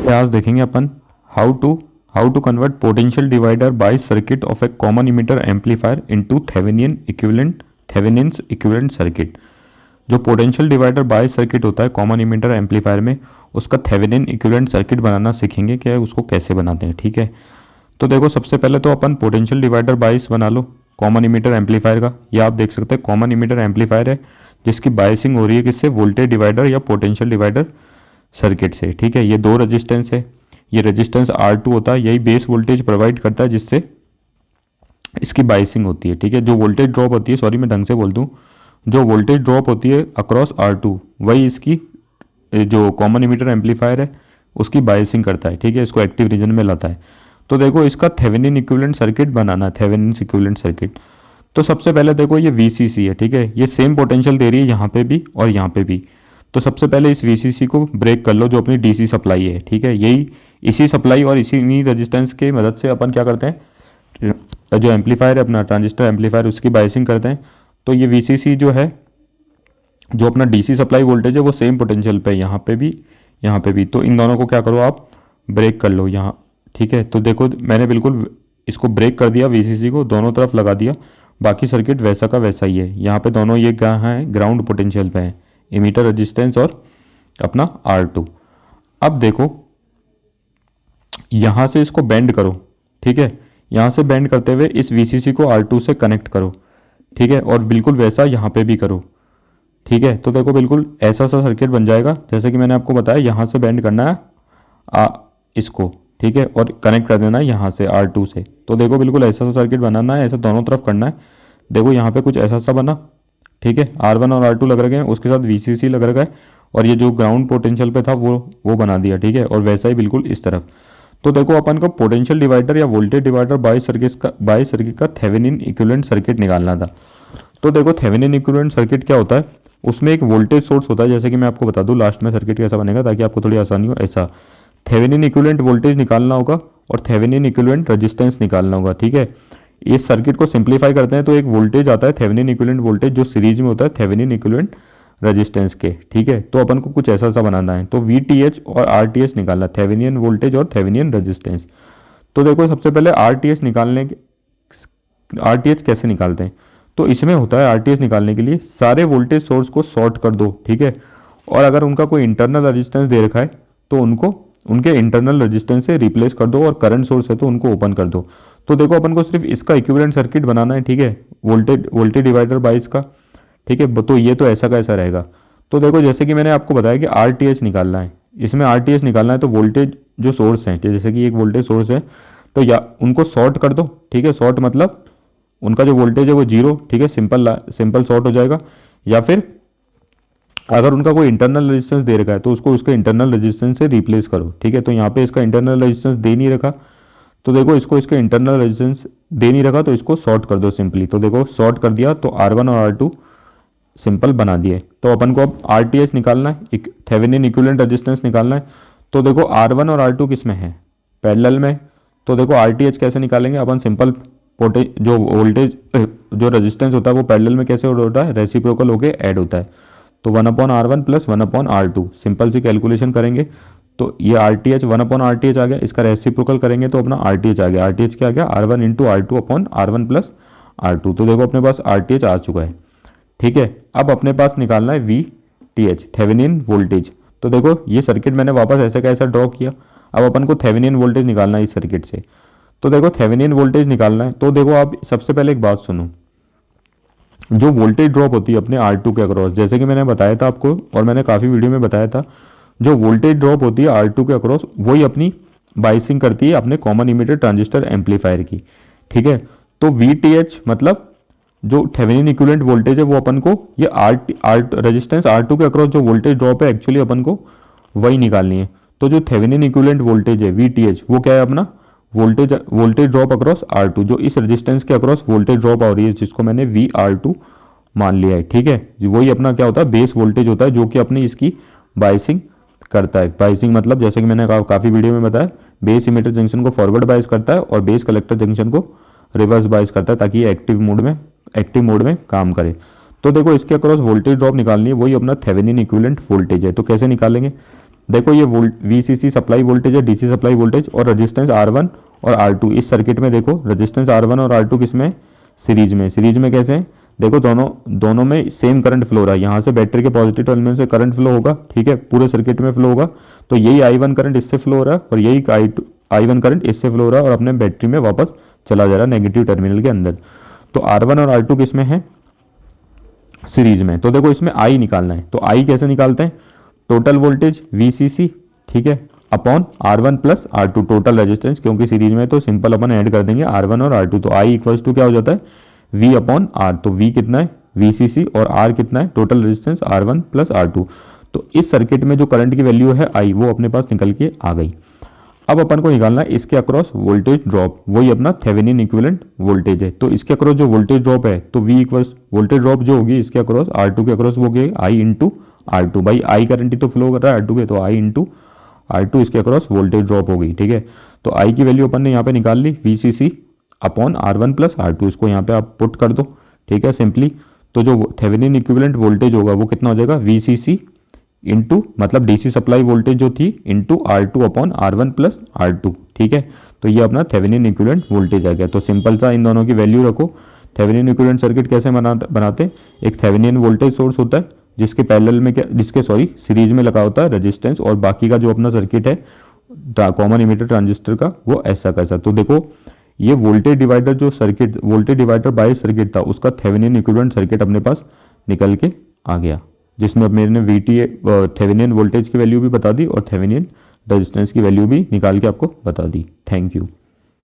आज देखेंगे अपन how to convert potential divider bias circuit of a common emitter amplifier into Thevenin's equivalent circuit. जो potential divider bias circuit होता है common emitter amplifier में, उसका थेवेनिन इक्विवेलेंट सर्किट बनाना सीखेंगे कि उसको कैसे बनाते हैं। ठीक है, तो देखो सबसे पहले तो अपन पोटेंशियल डिवाइडर बायस बना लो कॉमन इमीटर एम्पलीफायर का। ये आप देख सकते हैं कॉमन इमीटर एम्पलीफायर है जिसकी बायसिंग हो रही है किससे, वोल्टेज डिवाइडर या पोटेंशियल डिवाइडर सर्किट से। ठीक है, ये दो रेजिस्टेंस है, ये रेजिस्टेंस R2 होता है, यही बेस वोल्टेज प्रोवाइड करता है जिससे इसकी बायसिंग होती है। ठीक है, जो वोल्टेज ड्रॉप होती है, सॉरी मैं ढंग से बोल दूँ, जो वोल्टेज ड्रॉप होती है अक्रॉस R2 वही इसकी जो कॉमन इमीटर एम्पलीफायर है उसकी बायसिंग करता है। ठीक है, इसको एक्टिव रीजन में लाता है। तो देखो इसका थेवेनिन इक्विवेलेंट सर्किट बनाना है, थेवेनिन इक्विवेलेंट सर्किट। तो सबसे पहले देखो ये VCC है। ठीक है, ये सेम पोटेंशियल दे रही है यहाँ पे भी और यहाँ पे भी। तो सबसे पहले इस VCC को ब्रेक कर लो जो अपनी DC सप्लाई है। ठीक है, यही इसी सप्लाई और इसी रेजिस्टेंस के मदद से अपन क्या करते हैं, जो एम्पलीफायर है अपना ट्रांजिस्टर एम्पलीफायर उसकी बायसिंग करते हैं। तो ये VCC जो है, जो अपना DC सप्लाई वोल्टेज है वो सेम पोटेंशियल पे है, यहाँ पे भी यहाँ पे भी। तो इन दोनों को क्या करो आप ब्रेक कर लो यहाँ। ठीक है, तो देखो मैंने बिल्कुल इसको ब्रेक कर दिया, VCC को दोनों तरफ लगा दिया, बाकी सर्किट वैसा का वैसा ही है। यहाँ पे दोनों ये क्या है, ग्राउंड पोटेंशियल पे है, इमीटर रेजिस्टेंस और अपना R2। अब देखो यहाँ से इसको बेंड करो। ठीक है, यहाँ से बेंड करते हुए इस VCC को R2 से कनेक्ट करो। ठीक है, और बिल्कुल वैसा यहाँ पे भी करो। ठीक है, तो देखो बिल्कुल ऐसा सा सर्किट बन जाएगा जैसे कि मैंने आपको बताया, यहाँ से बेंड करना है इसको। ठीक है, और कनेक्ट कर देना है यहाँ से R2 से। तो देखो बिल्कुल ऐसा सा सर्किट बनाना है, ऐसा दोनों तरफ करना है। देखो यहाँ पे कुछ ऐसा सा बना। ठीक है, R1 और R2 लग रखे हैं, उसके साथ VCC लग रखा है और ये जो ग्राउंड पोटेंशियल पे था वो बना दिया। ठीक है, और वैसा ही बिल्कुल इस तरफ। तो देखो अपन को पोटेंशियल डिवाइडर या वोल्टेज डिवाइडर बाय सर्किट का थेवेनिन इक्विवेलेंट सर्किट निकालना था। तो देखो थेवेनिन इक्विवेलेंट सर्किट क्या होता है, उसमें एक वोल्टेज सोर्स होता है, जैसे कि मैं आपको बता दूं लास्ट में सर्किट कैसा बनेगा ताकि आपको थोड़ी आसानी हो। ऐसा थेवेनिन इक्विवेलेंट वोल्टेज निकालना होगा और थेवेनिन इक्विवेलेंट रेजिस्टेंस निकालना होगा। ठीक है, इस सर्किट को सिंप्लीफाई करते हैं तो एक वोल्टेज आता है थेवेनिन इक्विवेलेंट वोल्टेज जो सीरीज में होता है थेवेनिन इक्विवेलेंट रेजिस्टेंस के। ठीक है, तो अपन को कुछ ऐसा सा बनाना है, तो VTH और RTH निकालना, थेवेनिन वोल्टेज और थेवेनिन रेजिस्टेंस। तो देखो सबसे पहले RTH कैसे निकालते हैं, तो इसमें होता है RTH निकालने के लिए सारे वोल्टेज सोर्स को शॉर्ट कर दो। ठीक है, और अगर उनका कोई इंटरनल रेजिस्टेंस दे रखा है तो उनको उनके इंटरनल रेजिस्टेंस से रिप्लेस कर दो, और करंट सोर्स है तो उनको ओपन कर दो। तो देखो अपन को सिर्फ इसका इक्विवेलेंट सर्किट बनाना है। ठीक है, वोल्टेज डिवाइडर बाय इसका। ठीक है, तो ये तो ऐसा का ऐसा रहेगा। तो देखो जैसे कि मैंने आपको बताया कि RTH निकालना है, इसमें RTH निकालना है तो वोल्टेज जो सोर्स है, जैसे कि एक वोल्टेज सोर्स है तो या उनको शॉर्ट कर दो। ठीक है, शॉर्ट मतलब उनका जो वोल्टेज है वो 0। ठीक है, सिंपल शॉर्ट हो जाएगा। या फिर अगर उनका कोई इंटरनल रेजिस्टेंस दे रखा है तो उसको उसके इंटरनल रेजिस्टेंस से रिप्लेस करो। ठीक है, तो यहाँ पे इसका इंटरनल रेजिस्टेंस दे नहीं रखा, तो देखो इसको इसके इंटरनल रेजिस्टेंस दे नहीं रखा तो इसको शॉर्ट कर दो सिंपली। तो देखो शॉर्ट कर दिया तो R1 और R2 सिंपल बना दिए। तो अपन को अब RTH निकालना है, थेवेनिन इक्विवेलेंट रेजिस्टेंस निकालना है। तो देखो R1 और R2 किस में है, पैरेलल में। तो देखो RTH कैसे निकालेंगे अपन, सिंपल जो वोल्टेज जो रेजिस्टेंस होता है वो पैरेलल में कैसे होता है, रेसिप्रोकल होके ऐड होता है। तो 1/R1 प्लस 1/R2 सिंपल सी कैलकुलेशन करेंगे तो ये RTH 1/RTH आ गया, इसका रेसिप्रोकल करेंगे तो अपना RTH आ गया। RTH क्या आ गया, R1 into R2/R1 plus R2। तो देखो अपने पास RTH आ चुका है। ठीक है, अब अपने पास निकालना है VTH थेवेनिन वोल्टेज। तो देखो ये सर्किट मैंने वापस ऐसे का ऐसा ड्रॉ किया। अब अपन को थेवेनिन वोल्टेज निकालना है इस सर्किट से। तो देखो थेवेनिन वोल्टेज निकालना है तो देखो आप सबसे पहले एक बात सुनो, जो वोल्टेज ड्रॉप होती है अपने R2 के अक्रॉस, जैसे कि मैंने बताया था आपको और मैंने काफ़ी वीडियो में बताया था, जो वोल्टेज ड्रॉप होती है R2 के अक्रॉस वही अपनी बाइसिंग करती है अपने कॉमन इमीटर ट्रांजिस्टर एम्पलीफायर की। ठीक है, तो VTH मतलब जो थेवेनिन इक्विवेलेंट वोल्टेज है वो अपन को ये रेजिस्टेंस R2 के अक्रॉस जो वोल्टेज ड्रॉप है एक्चुअली अपन को वही निकालनी है। तो जो थेवेनिन इक्विवेलेंट वोल्टेज है VTH वो क्या है अपना वोल्टेज ड्रॉप अक्रॉस R2, जो इस रेजिस्टेंस के अक्रॉस वोल्टेज ड्रॉप आ रही है जिसको मैंने VR2 मान लिया है। ठीक है, वही अपना क्या होता है बेस वोल्टेज होता है जो कि अपनी इसकी बाइसिंग करता है। बाइसिंग मतलब जैसे कि मैंने काफ़ी वीडियो में बताया, बेस इमीटर जंक्शन को फॉरवर्ड बाइस करता है और बेस कलेक्टर जंक्शन को रिवर्स बाइस करता है ताकि ये एक्टिव मोड में काम करे। तो देखो इसके अक्रॉस वोल्टेज ड्रॉप निकालनी है, वही अपना थेवेनिन इक्विवेलेंट वोल्टेज है। तो कैसे निकालेंगे, देखो ये VCC सप्लाई वोल्टेज है, DC सप्लाई वोल्टेज, और रेजिस्टेंस R1 और R2 इस सर्किट में। देखो रेजिस्टेंस R1 और R2 किस में, सीरीज में। सीरीज में कैसे हैं, देखो दोनों में सेम करंट फ्लो हो रहा है। यहाँ से बैटरी के पॉजिटिव टर्मिनल से करंट फ्लो होगा, ठीक है, पूरे सर्किट में फ्लो होगा। तो यही I1 करंट इससे फ्लो हो रहा है और यही I1 करंट इससे फ्लो हो रहा है और अपने बैटरी में वापस चला जा रहा है नेगेटिव टर्मिनल के अंदर। तो R1 और R2 किस में है, सीरीज में। तो देखो इसमें I निकालना है, तो I कैसे निकालते हैं, टोटल वोल्टेज VCC, ठीक है, upon R1 plus R2 total resistance, क्योंकि सीरीज में तो सिंपल अपन ऐड कर देंगे R1 और R2। तो I इक्वल्स टू क्या हो जाता है, V अपॉन R। तो V कितना है, VCC, और R कितना है, total resistance R1 plus R2। तो इस सर्किट में जो करंट की वैल्यू है I, वो अपने पास निकल के आ गई। अब अपन को निकालना है इसके अक्रॉस वोल्टेज ड्रॉप, वही अपना थेवेनिन इक्विवेलेंट वोल्टेज है। तो इसके अक्रॉस जो वोल्टेज ड्रॉप है, तो V इक्वल्स वोल्टेज ड्रॉप जो होगी इसके अक्रॉस R2 के अक्रॉस वो होगी I इंटू R2। भाई I करंट ही तो फ्लो कर रहा है R2 के, तो I इंटू R2 इसके अक्रॉस वोल्टेज ड्रॉप होगी, ठीक है। तो I की वैल्यू अपन ने यहाँ पे निकाल ली, VCC upon R1 plus R2। इसको यहाँ पे आप पुट कर दो, ठीक है, सिंपली। तो जो थेवेनिन इक्विवेलेंट वोल्टेज होगा वो कितना हो जाएगा, VCC इंटू मतलब DC सप्लाई वोल्टेज जो थी into R2 upon R1 plus R2, ठीक है। तो ये अपना थेवेनिन इक्विवेलेंट वोल्टेज आ गया। तो सिंपल सा इन दोनों की वैल्यू रखो। थेवेनिन इक्विवेलेंट सर्किट कैसे बनाते, एक थेवेनिन वोल्टेज सोर्स होता है जिसके पैरेलल में सीरीज में लगा होता है रेजिस्टेंस, और बाकी का जो अपना सर्किट है कॉमन इमिटर ट्रांजिस्टर का, वो ऐसा कैसा। तो देखो ये वोल्टेज डिवाइडर जो circuit, voltage divider bias circuit था, उसका थेवेनिन इक्विवेलेंट सर्किट अपने पास निकल के आ गया, जिसमें अब मैंने थेवेनिन वोल्टेज की वैल्यू भी बता दी और थेवेनिन रेजिस्टेंस की वैल्यू भी निकाल के आपको बता दी। Thank you.